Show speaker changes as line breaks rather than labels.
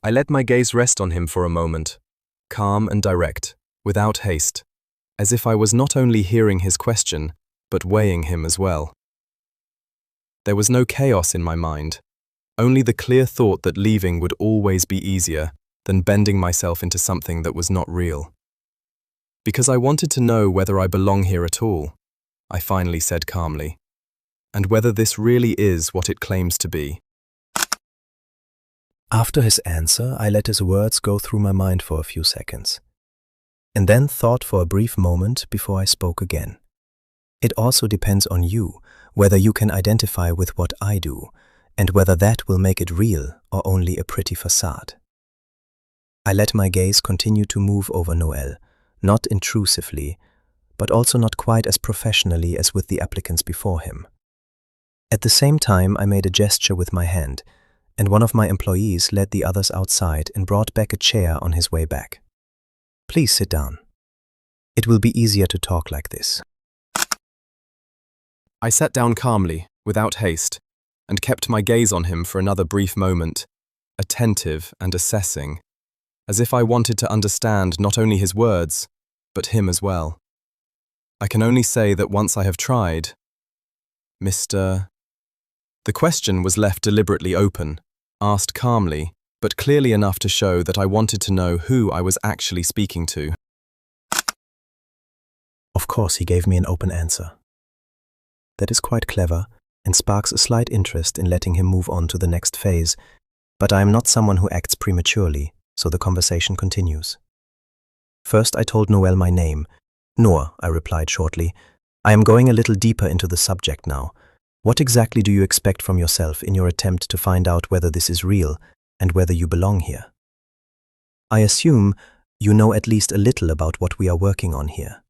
I let my gaze rest on him for a moment, calm and direct, without haste, as if I was not only hearing his question, but weighing him as well. There was no chaos in my mind, only the clear thought that leaving would always be easier than bending myself into something that was not real. Because I wanted to know whether I belong here at all, I finally said calmly, and whether this really is what it claims to be.
After his answer, I let his words go through my mind for a few seconds, and then thought for a brief moment before I spoke again. It also depends on you, whether you can identify with what I do, and whether that will make it real or only a pretty facade. I let my gaze continue to move over Noel, not intrusively, but also not quite as professionally as with the applicants before him. At the same time, I made a gesture with my hand, and one of my employees led the others outside and brought back a chair on his way back. Please sit down. It will be easier to talk like this.
I sat down calmly, without haste, and kept my gaze on him for another brief moment, attentive and assessing, as if I wanted to understand not only his words, but him as well. I can only say that once I have tried, Mr. The question was left deliberately open, asked calmly, but clearly enough to show that I wanted to know who I was actually speaking to.
Of course, he gave me an open answer. That is quite clever and sparks a slight interest in letting him move on to the next phase, but I am not someone who acts prematurely, so the conversation continues. First, I told Noel my name. Nohr, I replied shortly. I am going a little deeper into the subject now. What exactly do you expect from yourself in your attempt to find out whether this is real and whether you belong here? I assume you know at least a little about what we are working on here.